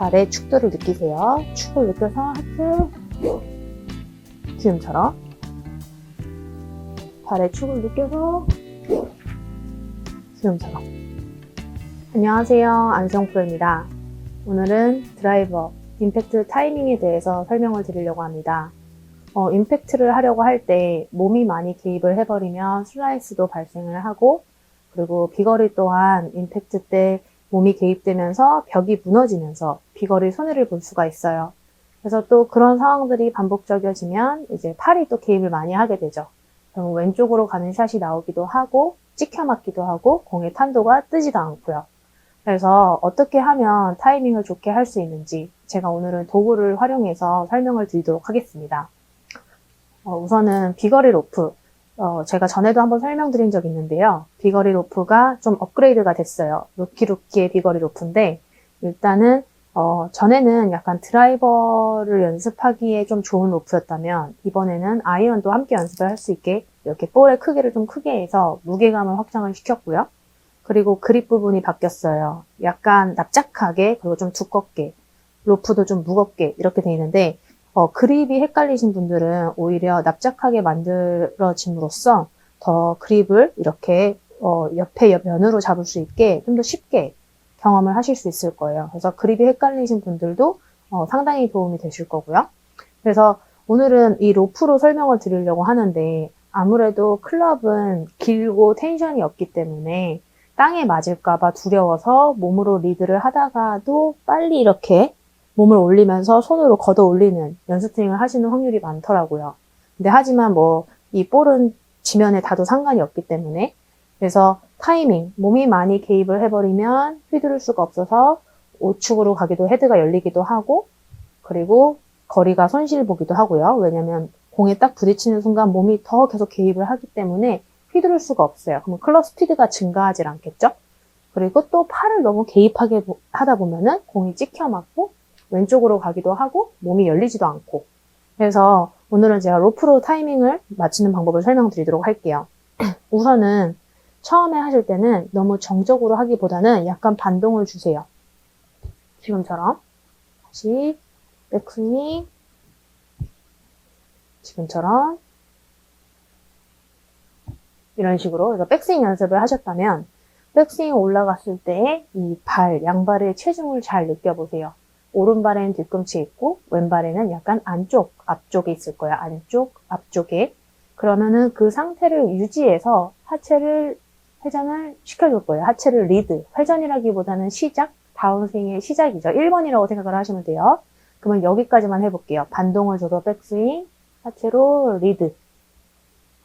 발의 축도를 느끼세요. 축을 느껴서 하트. 지금처럼. 발의 축을 느껴서 지금처럼. 안녕하세요. 안성프로입니다. 오늘은 드라이버, 임팩트 타이밍에 대해서 설명을 드리려고 합니다. 임팩트를 하려고 할 때 몸이 많이 개입을 해버리면 슬라이스도 발생을 하고, 그리고 비거리 또한 임팩트 때 몸이 개입되면서 벽이 무너지면서 비거리 손해를 볼 수가 있어요. 그래서 또 그런 상황들이 반복적이어지면 이제 팔이 또 개입을 많이 하게 되죠. 그럼 왼쪽으로 가는 샷이 나오기도 하고, 찍혀 맞기도 하고, 공의 탄도가 뜨지도 않고요. 그래서 어떻게 하면 타이밍을 좋게 할 수 있는지 제가 오늘은 도구를 활용해서 설명을 드리도록 하겠습니다. 우선은 비거리 로프. 제가 전에도 한번 설명드린 적이 있는데요. 비거리 로프가 좀 업그레이드가 됐어요. 루키의 비거리 로프인데, 일단은 전에는 약간 드라이버를 연습하기에 좀 좋은 로프였다면, 이번에는 아이언도 함께 연습을 할 수 있게 이렇게 볼의 크기를 좀 크게 해서 무게감을 확장을 시켰고요. 그리고 그립 부분이 바뀌었어요. 약간 납작하게, 그리고 좀 두껍게, 로프도 좀 무겁게 이렇게 돼 있는데, 그립이 헷갈리신 분들은 오히려 납작하게 만들어짐으로써 더 그립을 이렇게 옆에 면으로 잡을 수 있게 좀 더 쉽게 경험을 하실 수 있을 거예요. 그래서 그립이 헷갈리신 분들도 상당히 도움이 되실 거고요. 그래서 오늘은 이 로프로 설명을 드리려고 하는데, 아무래도 클럽은 길고 텐션이 없기 때문에 땅에 맞을까봐 두려워서 몸으로 리드를 하다가도 빨리 이렇게 몸을 올리면서 손으로 걷어 올리는 연스트링을 하시는 확률이 많더라고요. 근데 하지만 이 볼은 지면에 닿아도 상관이 없기 때문에, 그래서 타이밍, 몸이 많이 개입을 해버리면 휘두를 수가 없어서 우측으로 가기도 헤드가 열리기도 하고, 그리고 거리가 손실보기도 하고요. 왜냐면 공에 딱 부딪히는 순간 몸이 더 계속 개입을 하기 때문에 휘두를 수가 없어요. 그럼 클럽 스피드가 증가하지 않겠죠? 그리고 또 팔을 너무 개입하게 하다 보면은 공이 찍혀 맞고 왼쪽으로 가기도 하고 몸이 열리지도 않고. 그래서 오늘은 제가 로프로 타이밍을 맞추는 방법을 설명드리도록 할게요. 우선은 처음에 하실 때는 너무 정적으로 하기보다는 약간 반동을 주세요. 지금처럼. 다시 백스윙. 지금처럼. 이런 식으로. 그래서 백스윙 연습을 하셨다면 백스윙 올라갔을 때 이 양발의 체중을 잘 느껴보세요. 오른발에는 뒤꿈치 있고 왼발에는 약간 앞쪽에 있을 거예요. 앞쪽에. 그러면은 그 상태를 유지해서 하체를 회전을 시켜줄 거예요. 하체를 리드. 회전이라기보다는 시작, 다운스윙의 시작이죠. 1번이라고 생각을 하시면 돼요. 그러면 여기까지만 해볼게요. 반동을 줘서 백스윙, 하체로 리드.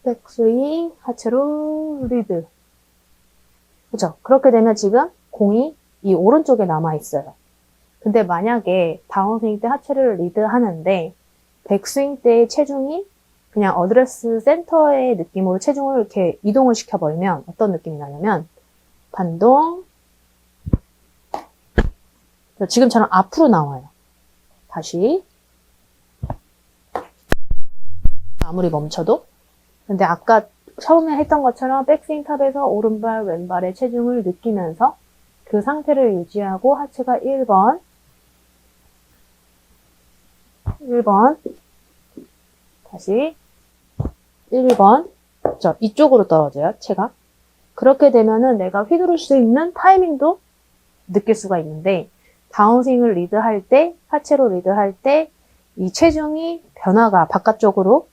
백스윙, 하체로 리드. 그죠? 그렇게 되면 지금 공이 이 오른쪽에 남아있어요. 근데 만약에 다운스윙 때 하체를 리드 하는데 백스윙 때의 체중이 그냥 어드레스 센터의 느낌으로 체중을 이렇게 이동을 시켜버리면 어떤 느낌이 나냐면 반동, 지금처럼 앞으로 나와요. 다시. 아무리 멈춰도. 근데 아까 처음에 했던 것처럼 백스윙 탑에서 오른발, 왼발의 체중을 느끼면서 그 상태를 유지하고 하체가 1번, 다시 1번, 이쪽으로 떨어져요, 체가. 그렇게 되면은 내가 휘두를 수 있는 타이밍도 느낄 수가 있는데, 다운스윙을 리드할 때, 하체로 리드할 때, 이 체중이 변화가 바깥쪽으로,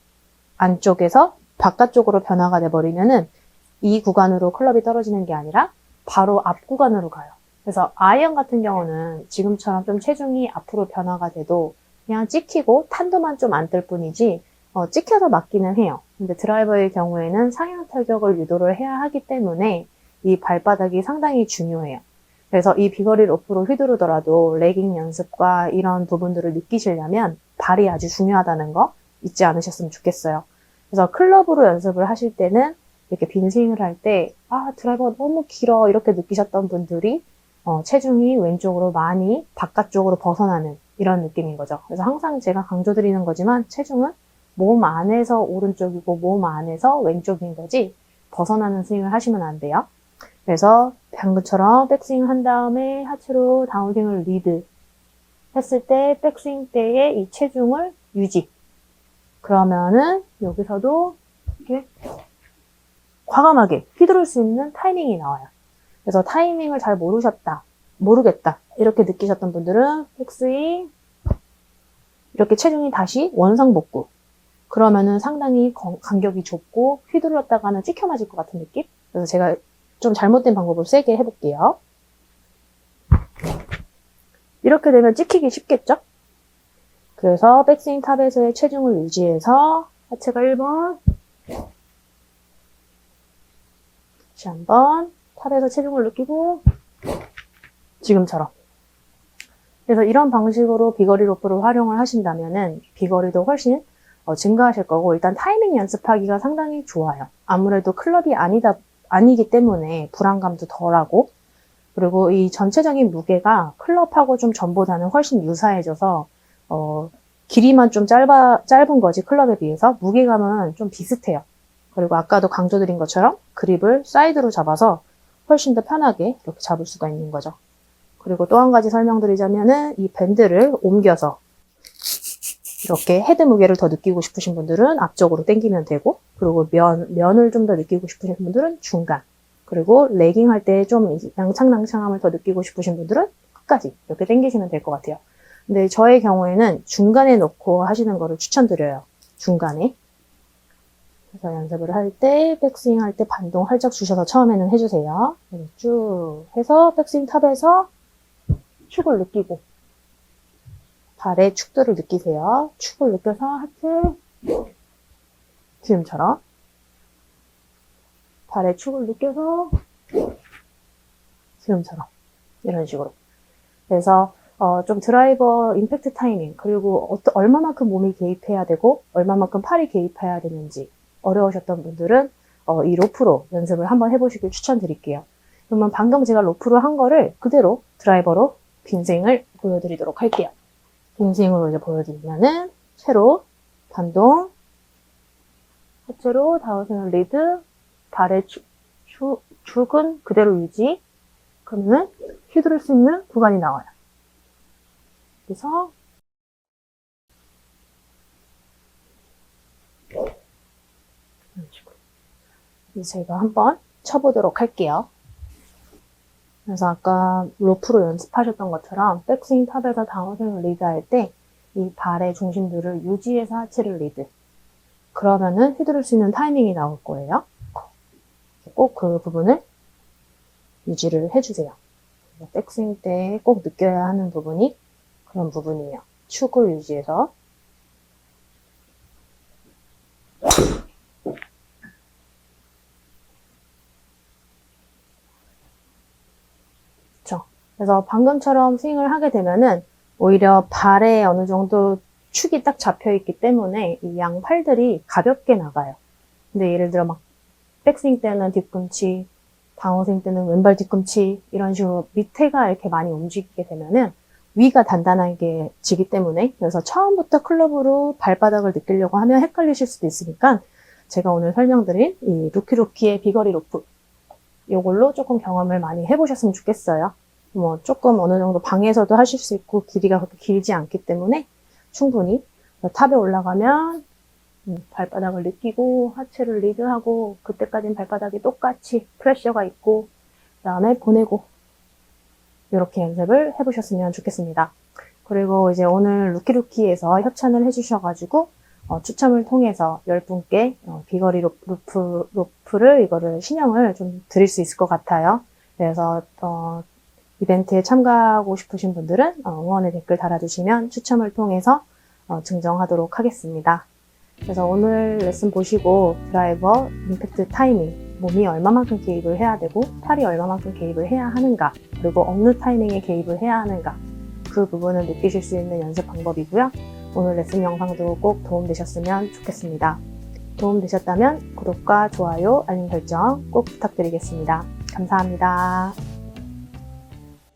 안쪽에서 바깥쪽으로 변화가 돼버리면은 이 구간으로 클럽이 떨어지는 게 아니라 바로 앞 구간으로 가요. 그래서 아이언 같은 경우는 지금처럼 좀 체중이 앞으로 변화가 돼도 그냥 찍히고 탄도만 좀 안 뜰 뿐이지 찍혀서 맞기는 해요. 근데 드라이버의 경우에는 상향 타격을 유도를 해야 하기 때문에 이 발바닥이 상당히 중요해요. 그래서 이 비거리 로프로 휘두르더라도 레깅 연습과 이런 부분들을 느끼시려면 발이 아주 중요하다는 거 잊지 않으셨으면 좋겠어요. 그래서 클럽으로 연습을 하실 때는 이렇게 빈스윙을 할 때 드라이버가 너무 길어 이렇게 느끼셨던 분들이 체중이 왼쪽으로 많이 바깥쪽으로 벗어나는 이런 느낌인 거죠. 그래서 항상 제가 강조드리는 거지만 체중은 몸 안에서 오른쪽이고 몸 안에서 왼쪽인 거지 벗어나는 스윙을 하시면 안 돼요. 그래서 방금처럼 백스윙 한 다음에 하체로 다운스윙을 리드. 했을 때 백스윙 때의 이 체중을 유지. 그러면은 여기서도 이렇게 과감하게 휘두를 수 있는 타이밍이 나와요. 그래서 타이밍을 잘 모르겠다 이렇게 느끼셨던 분들은 백스윙 이렇게 체중이 다시 원상복구. 그러면은 상당히 간격이 좁고 휘둘렀다가는 찍혀 맞을 것 같은 느낌? 그래서 제가 좀 잘못된 방법을 세게 해볼게요. 이렇게 되면 찍히기 쉽겠죠? 그래서 백스윙 탑에서의 체중을 유지해서 하체가 1번 다시 한번 탑에서 체중을 느끼고 지금처럼. 그래서 이런 방식으로 비거리 로프를 활용을 하신다면은 비거리도 훨씬 증가하실 거고, 일단 타이밍 연습하기가 상당히 좋아요. 아무래도 클럽이 아니기 때문에 불안감도 덜하고, 그리고 이 전체적인 무게가 클럽하고 좀 전보다는 훨씬 유사해져서 길이만 좀 짧은 거지 클럽에 비해서 무게감은 좀 비슷해요. 그리고 아까도 강조드린 것처럼 그립을 사이드로 잡아서 훨씬 더 편하게 이렇게 잡을 수가 있는 거죠. 그리고 또 한 가지 설명드리자면은 이 밴드를 옮겨서 이렇게 헤드 무게를 더 느끼고 싶으신 분들은 앞쪽으로 당기면 되고, 그리고 면을 좀 더 느끼고 싶으신 분들은 중간, 그리고 레깅 할 때 좀 낭창낭창함을 더 느끼고 싶으신 분들은 끝까지 이렇게 당기시면 될 것 같아요. 근데 저의 경우에는 중간에 놓고 하시는 거를 추천드려요. 중간에. 그래서 연습을 할 때, 백스윙 할 때 반동 활짝 주셔서 처음에는 해주세요. 쭉 해서 백스윙 탑에서 축을 느끼고, 발의 축들을 느끼세요. 축을 느껴서 하트, 지금처럼. 발의 축을 느껴서 지금처럼. 이런 식으로. 그래서 좀 드라이버 임팩트 타이밍, 그리고 얼마만큼 몸이 개입해야 되고 얼마만큼 팔이 개입해야 되는지 어려우셨던 분들은 이 로프로 연습을 한번 해보시길 추천드릴게요. 그러면 방금 제가 로프로 한 거를 그대로 드라이버로 빈스윙을 보여드리도록 할게요. 빈스윙으로 이제 보여드리면은 채로 반동, 하체로 다운스윙 리드, 발의 축은 그대로 유지. 그러면 휘두를 수 있는 구간이 나와요. 그래서 이런 식으로. 이제 제가 한번 쳐보도록 할게요. 그래서 아까 로프로 연습하셨던 것처럼 백스윙 탑에서 다운스윙을 리드할 때 이 발의 중심들을 유지해서 하체를 리드. 그러면은 휘두를 수 있는 타이밍이 나올 거예요. 꼭 그 부분을 유지를 해주세요. 백스윙 때 꼭 느껴야 하는 부분이 그런 부분이에요. 축을 유지해서. 그렇죠. 그래서 방금처럼 스윙을 하게 되면은 오히려 발에 어느 정도 축이 딱 잡혀있기 때문에 이 양 팔들이 가볍게 나가요. 근데 예를 들어 막 백스윙 때는 뒤꿈치, 다운스윙 때는 왼발 뒤꿈치 이런 식으로 밑에가 이렇게 많이 움직이게 되면은 위가 단단하게 지기 때문에, 그래서 처음부터 클럽으로 발바닥을 느끼려고 하면 헷갈리실 수도 있으니까 제가 오늘 설명드린 이 루키루키의 비거리 로프 이걸로 조금 경험을 많이 해보셨으면 좋겠어요. 뭐 조금 어느 정도 방에서도 하실 수 있고 길이가 그렇게 길지 않기 때문에 충분히 탑에 올라가면 발바닥을 느끼고 하체를 리드하고 그때까지는 발바닥이 똑같이 프레셔가 있고 그 다음에 보내고 이렇게 연습을 해보셨으면 좋겠습니다. 그리고 이제 오늘 루키루키에서 협찬을 해주셔가지고 추첨을 통해서 10분께 비거리 로프를 이거를 신형을 좀 드릴 수 있을 것 같아요. 그래서 이벤트에 참가하고 싶으신 분들은 응원의 댓글 달아주시면 추첨을 통해서 증정하도록 하겠습니다. 그래서 오늘 레슨 보시고 드라이버, 임팩트 타이밍, 몸이 얼마만큼 개입을 해야 되고 팔이 얼마만큼 개입을 해야 하는가, 그리고 어느 타이밍에 개입을 해야 하는가, 그 부분을 느끼실 수 있는 연습 방법이고요. 오늘 레슨 영상도 꼭 도움되셨으면 좋겠습니다. 도움되셨다면 구독과 좋아요, 알림 설정 꼭 부탁드리겠습니다. 감사합니다.